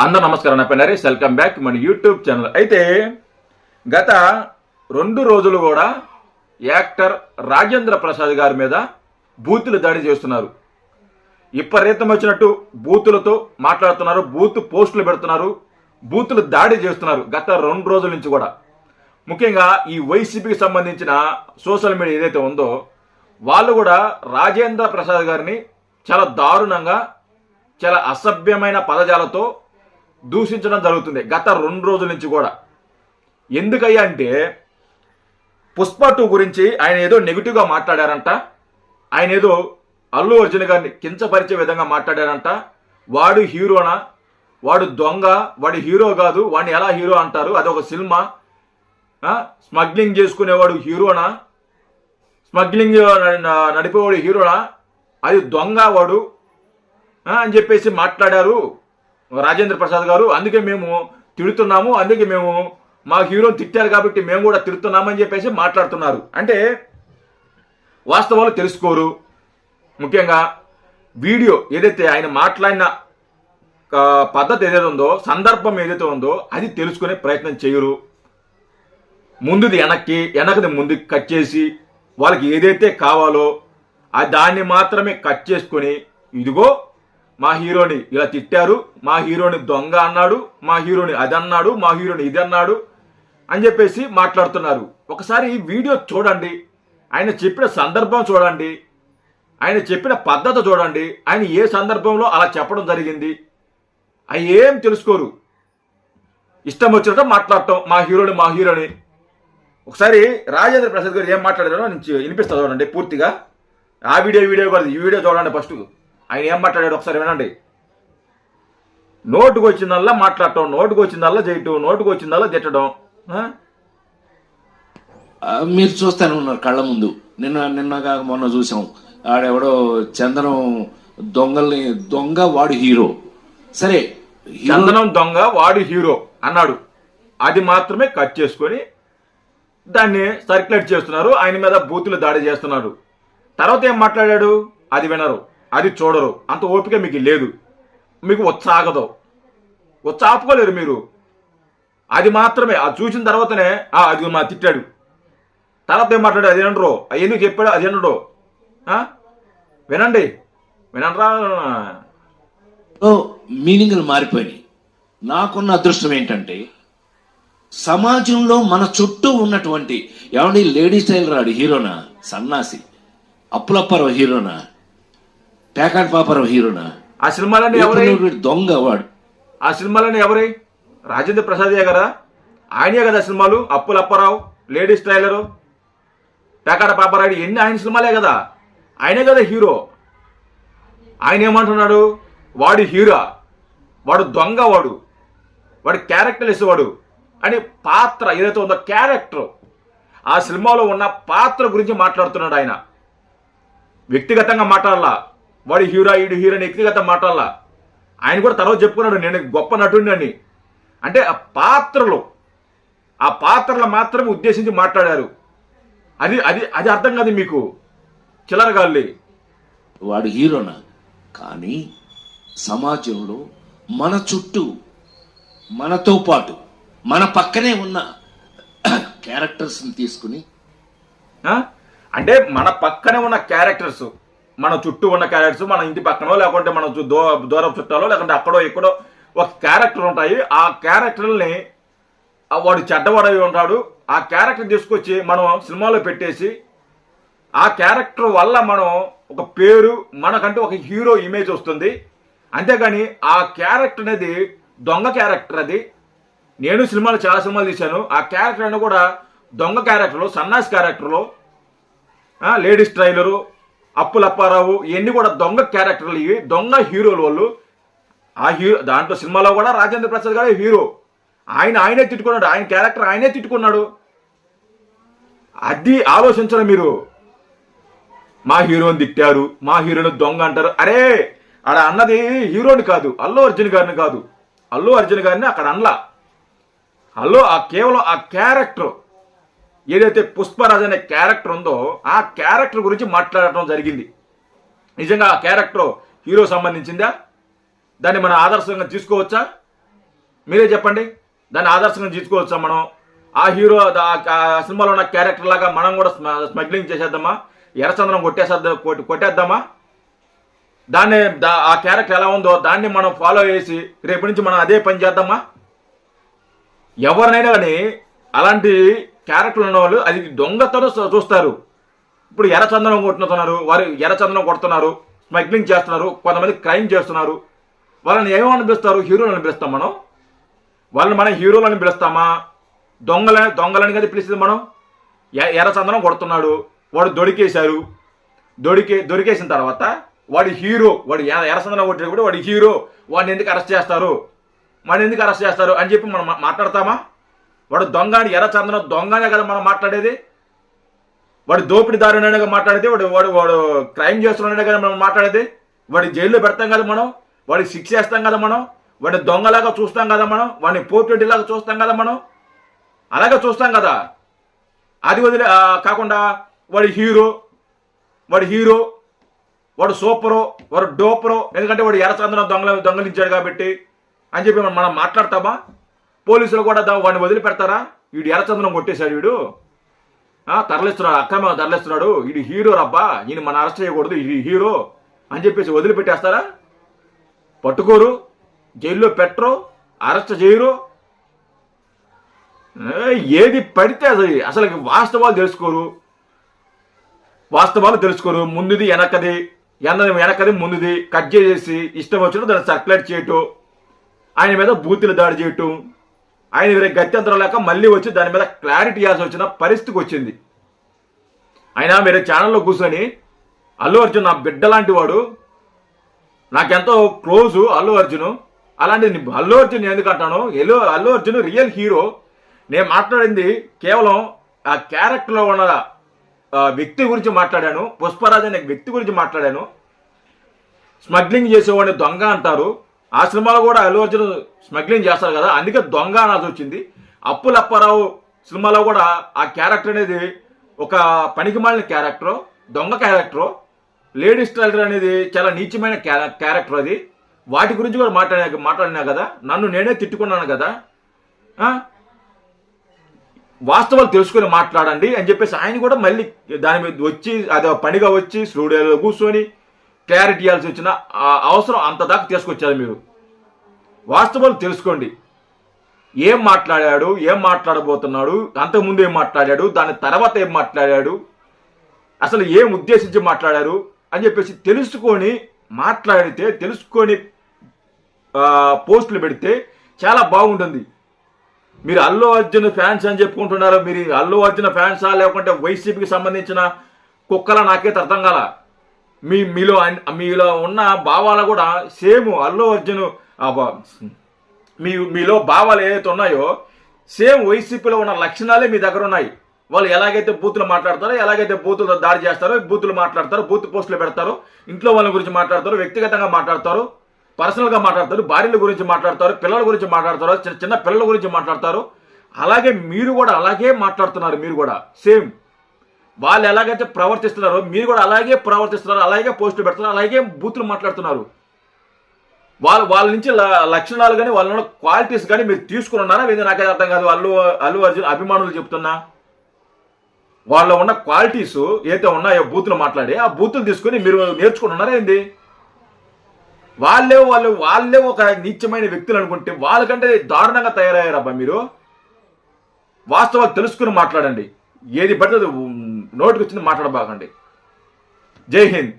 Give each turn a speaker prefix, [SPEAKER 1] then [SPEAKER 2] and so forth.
[SPEAKER 1] అందరూ నమస్కారం. నా పేరు నరేష్. వెల్కమ్ బ్యాక్ మన యూట్యూబ్ ఛానల్. అయితే గత 2 రోజులు కూడా యాక్టర్ రాజేంద్ర ప్రసాద్ గారి మీద బూతులు దాడి చేస్తున్నారు. విపరీతం వచ్చినట్టు బూతులతో మాట్లాడుతున్నారు, బూత్ పోస్టులు పెడుతున్నారు, బూతులు దాడి చేస్తున్నారు గత 2 రోజుల నుంచి కూడా. ముఖ్యంగా ఈ వైసీపీకి సంబంధించిన సోషల్ మీడియా ఏదైతే ఉందో వాళ్ళు కూడా రాజేంద్ర ప్రసాద్ గారిని చాలా దారుణంగా, చాలా అసభ్యమైన పదజాలతో దూషించడం జరుగుతుంది గత 2 రోజుల నుంచి కూడా. ఎందుకయ్యా అంటే పుష్ప 2 గురించి ఆయన ఏదో నెగిటివ్గా మాట్లాడారంట, ఆయన ఏదో అల్లు అర్జున్ గారిని కించపరిచే విధంగా మాట్లాడారంట. వాడు హీరోనా, వాడు దొంగ, వాడు హీరో కాదు, వాడిని ఎలా హీరో అంటారు, అది ఒక సినిమా, స్మగ్లింగ్ చేసుకునేవాడు హీరోనా, స్మగ్లింగ్ నడిపేవాడు హీరోనా, అది దొంగ వాడు అని చెప్పేసి మాట్లాడారు రాజేంద్ర ప్రసాద్ గారు. అందుకే మేము తిడుతున్నాము, అందుకే మేము మా హీరోని తిట్టారు కాబట్టి మేము కూడా తిడుతున్నామని చెప్పేసి మాట్లాడుతున్నారు. అంటే వాస్తవాలు తెలుసుకోరు. ముఖ్యంగా వీడియో ఏదైతే ఆయన మాట్లాడిన పద్ధతి ఏదైతే ఉందో, సందర్భం ఏదైతే ఉందో అది తెలుసుకునే ప్రయత్నం చేయరు. ముందుది వెనకది ముందుకి కట్ చేసి వాళ్ళకి ఏదైతే కావాలో దాన్ని మాత్రమే కట్ చేసుకొని, ఇదిగో మా హీరోని ఇలా తిట్టారు, మా హీరోని దొంగ అన్నాడు, మా హీరోని అది అన్నాడు, మా హీరోని ఇది అన్నాడు అని చెప్పేసి మాట్లాడుతున్నారు. ఒకసారి ఈ వీడియో చూడండి, ఆయన చెప్పిన సందర్భం చూడండి, ఆయన చెప్పిన పద్ధతి చూడండి, ఆయన ఏ సందర్భంలో అలా చెప్పడం జరిగింది. అవి ఏం తెలుసుకోరు, ఇష్టం వచ్చినట్టు మాట్లాడటం మా హీరోని. ఒకసారి రాజేంద్ర ప్రసాద్ గారు ఏం మాట్లాడారో నుంచి వినిపిస్తా చూడండి పూర్తిగా. ఆ వీడియో కాదు, ఈ వీడియో చూడండి ఫస్ట్. ఆయన ఏం మాట్లాడాడు ఒకసారి వినండి. నోటుకు వచ్చిందల్లా మాట్లాడటం, నోటుకు వచ్చిందల్లా చేయటం, నోటుకు వచ్చిందల్లా తిట్టడం.
[SPEAKER 2] మీరు చూస్తానే ఉన్నారు కళ్ళ ముందు. నిన్నగా మొన్న చూసాం, ఆడెవడో చందనం దొంగ వాడు హీరో. సరే,
[SPEAKER 1] చందనం దొంగ వాడు హీరో అన్నాడు. అది మాత్రమే కట్ చేసుకొని దాన్ని సర్క్యులేట్ చేస్తున్నారు, ఆయన మీద బూతులు దాడి చేస్తున్నారు. తర్వాత ఏం మాట్లాడాడు అది వినరు, అది చూడరు. అంత ఓపిక మీకు లేదు, మీకు ఉత్సాగదు, ఆపుకోలేరు మీరు. అది మాత్రమే అది చూసిన తర్వాతనే అది మా తిట్టాడు. తర్వాత ఏం మాట్లాడాడు అది వినరు, ఎందుకు చెప్పాడు అది వినడు. వినండి.
[SPEAKER 2] మీనింగ్లు మారిపోయినాయి. నాకున్న అదృష్టం ఏంటంటే సమాజంలో మన చుట్టూ ఉన్నటువంటి ఏమండి లేడీ టైలర్ ఆడు హీరోనా, సన్నాసి అప్పులప్పారావు హీరోనా, పేకాటి పాపారావు హీరోనా,
[SPEAKER 1] ఆ సినిమాలన్నీ ఎవరు
[SPEAKER 2] దొంగ వాడు,
[SPEAKER 1] ఆ సినిమాలన్నీ ఎవరి రాజేంద్ర ప్రసాదే కదా, ఆయనే కదా సినిమాలు. అప్పులప్పారావు, లేడీస్ టైలరు, పేకాట పాపారాయుడు ఎన్ని ఆయన సినిమాలే కదా, ఆయనే కదా హీరో. ఆయన ఏమంటున్నాడు, వాడు హీరో, వాడు దొంగ, వాడి క్యారెక్టర్ ఇసేవాడు అని పాత్ర ఏదైతే ఉందో క్యారెక్టర్, ఆ సినిమాలో ఉన్న పాత్ర గురించి మాట్లాడుతున్నాడు ఆయన. వ్యక్తిగతంగా మాట్లాడాలా, వాడు హీరో ఈడు హీరోని వ్యక్తిగతంగా మాట్లాడాలా. ఆయన కూడా తర్వాత చెప్పుకున్నాడు నేను గొప్ప నటుడిని అని. అంటే ఆ పాత్రలు మాత్రమే ఉద్దేశించి మాట్లాడారు. అది అది అది అర్థం కాదు మీకు చిల్లరగాళ్ళి.
[SPEAKER 2] వాడు హీరోనా, కానీ సమాజంలో మన చుట్టూ మనతో పాటు మన పక్కనే ఉన్న క్యారెక్టర్స్ని తీసుకుని,
[SPEAKER 1] అంటే మన పక్కనే ఉన్న క్యారెక్టర్స్, మన చుట్టూ ఉన్న క్యారెక్టర్స్, మన ఇంటి పక్కనో లేకుంటే మన దూరం చుట్టాలో లేకుంటే అక్కడో ఇక్కడో ఒక క్యారెక్టర్ ఉంటాయి. ఆ క్యారెక్టర్ని వాడు చెడ్డవాడవి ఉంటాడు, ఆ క్యారెక్టర్ తీసుకొచ్చి మనం సినిమాలో పెట్టేసి ఆ క్యారెక్టర్ వల్ల మనం ఒక పేరు, మనకంటూ ఒక హీరో ఇమేజ్ వస్తుంది. అంతేగాని ఆ క్యారెక్టర్ అనేది దొంగ క్యారెక్టర్. అది నేను చాలా సినిమాలు తీశాను. ఆ క్యారెక్టర్ అని కూడా దొంగ క్యారెక్టర్లు, సన్నాసి క్యారెక్టర్లు, లేడీస్ ట్రైలరు, అప్పులప్పారావు, ఇవన్నీ కూడా దొంగ క్యారెక్టర్లు, ఇవి దొంగ హీరోలు వాళ్ళు. ఆ హీరో దాంట్లో సినిమాలో కూడా రాజేంద్ర ప్రసాద్ గారే హీరో. ఆయనే తిట్టుకున్నాడు, ఆయన క్యారెక్టర్ ఆయనే తిట్టుకున్నాడు. అది ఆలోచించడం మీరు. మా హీరోని తిట్టారు, మా హీరోని దొంగ అంటారు. అరే ఆడ అన్నది హీరోని కాదు, అల్లు అర్జున్ గారిని కాదు. అల్లు అర్జున్ గారిని అక్కడ అనలా. కేవలం ఆ క్యారెక్టర్ ఏదైతే పుష్పరాజ్ అనే క్యారెక్టర్ ఉందో ఆ క్యారెక్టర్ గురించి మాట్లాడటం జరిగింది. నిజంగా ఆ క్యారెక్టర్ హీరో సంబంధించిందా? దాన్ని మన ఆదర్శంగా తీసుకోవచ్చా? మీరే చెప్పండి. దాన్ని ఆదర్శంగా తీసుకోవచ్చా మనం? ఆ హీరో ఆ సినిమాలో ఉన్న క్యారెక్టర్ లాగా మనం కూడా స్మగ్లింగ్ చేసేద్దామా? ఎర్రచందనం కొట్టేద్దామా? దాన్ని ఆ క్యారెక్టర్ ఎలా ఉందో దాన్ని మనం ఫాలో చేసి రేపు నుంచి మనం అదే పని చేద్దామా? ఎవరినైనా కానీ అలాంటి క్యారెక్టర్లు ఉన్న వాళ్ళు అది దొంగతనం చూస్తారు. ఇప్పుడు ఎర్రచందనం కొట్టుతున్నారు, వారు ఎర్రచందనం కొడుతున్నారు, స్మగ్లింగ్ చేస్తున్నారు, కొంతమంది క్రైమ్ చేస్తున్నారు. వాళ్ళని ఏమని పిలుస్తారు? హీరోలను పిలుస్తాం మనం. వాళ్ళని మనం హీరోలను పిలుస్తామా? దొంగలని కదా పిలిచింది మనం. ఎర్రచందనం కొడుతున్నాడు, వాడు దొరికేశారు. దొరికేసిన తర్వాత వాడి హీరో, వాడు ఎర్రచందనం కొట్టేటప్పుడు వాడి హీరో, వాడిని ఎందుకు అరెస్ట్ చేస్తారు అని చెప్పి మనం మాట్లాడతామా? వాడు దొంగ అని, ఎర్రచందనం దొంగనే కదా మనం మాట్లాడేది. వాడు దోపిడీదారునగా మాట్లాడేది, వాడు క్రైమ్ చేస్తున్నాడే కదా మనం మాట్లాడేది. వాడి జైల్లో పెడతాం కదా మనం, వాడికి శిక్ష చేస్తాం కదా మనం, వాడిని దొంగలాగా చూస్తాం కదా మనం, వాడిని పోర్ట్రేట్లాగా చూస్తాం కదా మనం, అలాగే చూస్తాం కదా. అది వదిలే కాకుండా వాడి హీరో, వాడు సూపరో, వాడు డోపరో, ఎందుకంటే వాడు ఎర్రచందనం దొంగలించాడు కాబట్టి అని చెప్పి మనం మాట్లాడతామా? పోలీసులు కూడా వాడిని వదిలిపెడతారా? వీడు ఎర్రచందనం కొట్టేశాడు, వీడు తరలిస్తున్నాడు, అక్రమంగా తరలిస్తున్నాడు, వీడు హీరో రబ్బా, ఈయన మనం అరెస్ట్ చేయకూడదు, ఇది హీరో అని చెప్పేసి వదిలిపెట్టేస్తారా? పట్టుకోరు, జైల్లో పెట్టరు, అరెస్ట్ చేయరు. ఏది పడితే అసలు వాస్తవాలు తెలుసుకోరు. ముందుది వెనకది ముందుది కట్ చేసి ఇష్టం వచ్చినట్టు దాన్ని సర్క్యులేట్ చేయటం, ఆయన మీద బూతులు దాడి చేయటం, ఆయన వేరే గత్యంతరం లేక మళ్ళీ వచ్చి దాని మీద క్లారిటీ ఇవ్వాల్సి వచ్చిన పరిస్థితికి వచ్చింది. ఆయన వేరే ఛానల్లో కూర్చొని అల్లు అర్జున్ నా బిడ్డ లాంటి వాడు, నాకెంతో క్లోజు అల్లు అర్జున్, అలాంటిది అల్లు అర్జున్ ఎందుకంటాను? Allu Arjun real hero. నేను మాట్లాడింది కేవలం ఆ క్యారెక్టర్లో ఉన్న వ్యక్తి గురించి మాట్లాడాను. పుష్పరాజ్ అనే వ్యక్తి గురించి మాట్లాడాను. స్మగ్లింగ్ చేసేవాడిని దొంగ అంటారు. ఆ సినిమాలో కూడా అల్లు అర్జున్ స్మగ్లింగ్ చేస్తారు కదా, అందుకే దొంగ అనాల్సి వచ్చింది. అప్పులప్పారావు సినిమాలో కూడా ఆ క్యారెక్టర్ అనేది ఒక పనికిమాలిన క్యారెక్టర్, దొంగ క్యారెక్టర్. లేడీస్ టైలర్ అనేది చాలా నీచమైన క్యారెక్టర్. అది వాటి గురించి కూడా మాట్లాడినా కదా, నన్ను నేనే తిట్టుకున్నాను కదా. వాస్తవాలు తెలుసుకొని మాట్లాడండి అని చెప్పేసి ఆయన కూడా మళ్ళీ దాని మీద వచ్చి అదే పనిగా వచ్చి స్టూడియోలో కూర్చొని క్లారిటీ ఇవ్వాల్సి వచ్చిన అవసరం అంత దాకా తీసుకొచ్చారు. మీరు వాస్తవాలు తెలుసుకోండి. ఏం మాట్లాడాడు, ఏం మాట్లాడబోతున్నాడు, అంతకుముందు ఏం మాట్లాడాడు, దాని తర్వాత ఏం మాట్లాడాడు, అసలు ఏం ఉద్దేశించి మాట్లాడారు అని చెప్పేసి తెలుసుకొని మాట్లాడితే, తెలుసుకొని పోస్టులు పెడితే చాలా బాగుంటుంది. మీరు అల్లు అర్జున్ ఫ్యాన్స్ అని చెప్పుకుంటున్నారు. మీరు అల్లు అర్జున్ ఫ్యాన్సా లేకుంటే వైసీపీకి సంబంధించిన కుక్కలా నాకైతే అర్థం కాల. మీలో ఉన్న భావాలు కూడా సేమ్ అల్లు అర్జున్, మీలో భావాలు ఏదైతే ఉన్నాయో సేమ్ వైసీపీలో ఉన్న లక్షణాలే మీ దగ్గర ఉన్నాయి. వాళ్ళు ఎలాగైతే బూతులు మాట్లాడతారో, ఎలాగైతే బూతులు దాడి చేస్తారో, బూతులు మాట్లాడతారు, బూత్ పోస్టులు పెడతారు, ఇంట్లో వాళ్ళ గురించి మాట్లాడతారు, వ్యక్తిగతంగా మాట్లాడతారు, పర్సనల్గా మాట్లాడతారు, భార్యల గురించి మాట్లాడతారు, పిల్లల గురించి మాట్లాడతారు, చిన్న పిల్లల గురించి మాట్లాడతారు. అలాగే మీరు కూడా అలాగే మాట్లాడుతున్నారు. మీరు కూడా సేమ్ వాళ్ళు ఎలాగైతే ప్రవర్తిస్తున్నారో మీరు కూడా అలాగే ప్రవర్తిస్తున్నారు, అలాగే పోస్టులు పెడుతున్నారు, అలాగే బూతులు మాట్లాడుతున్నారు. వాళ్ళ నుంచి లక్షణాలు కానీ వాళ్ళ క్వాలిటీస్ కానీ మీరు తీసుకుని ఉన్నారా? ఇది నాకైతే అర్థం కాదు. అల్లు అర్జున్ అభిమానులు చెప్తున్నా, వాళ్ళ ఉన్న క్వాలిటీస్ ఏదైతే ఉన్నాయో బూతులు మాట్లాడి ఆ బూతులు తీసుకుని మీరు నేర్చుకుని ఉన్నారా ఏంది? వాళ్ళే ఒక నీచమైన వ్యక్తులు అనుకుంటే వాళ్ళకంటే దారుణంగా తయారయ్యారబ్బా మీరు. వాస్తవాలు తెలుసుకుని మాట్లాడండి. ఏది పడితే నోటికి వచ్చింది మాట్లాడబాకండి. జై హింద్.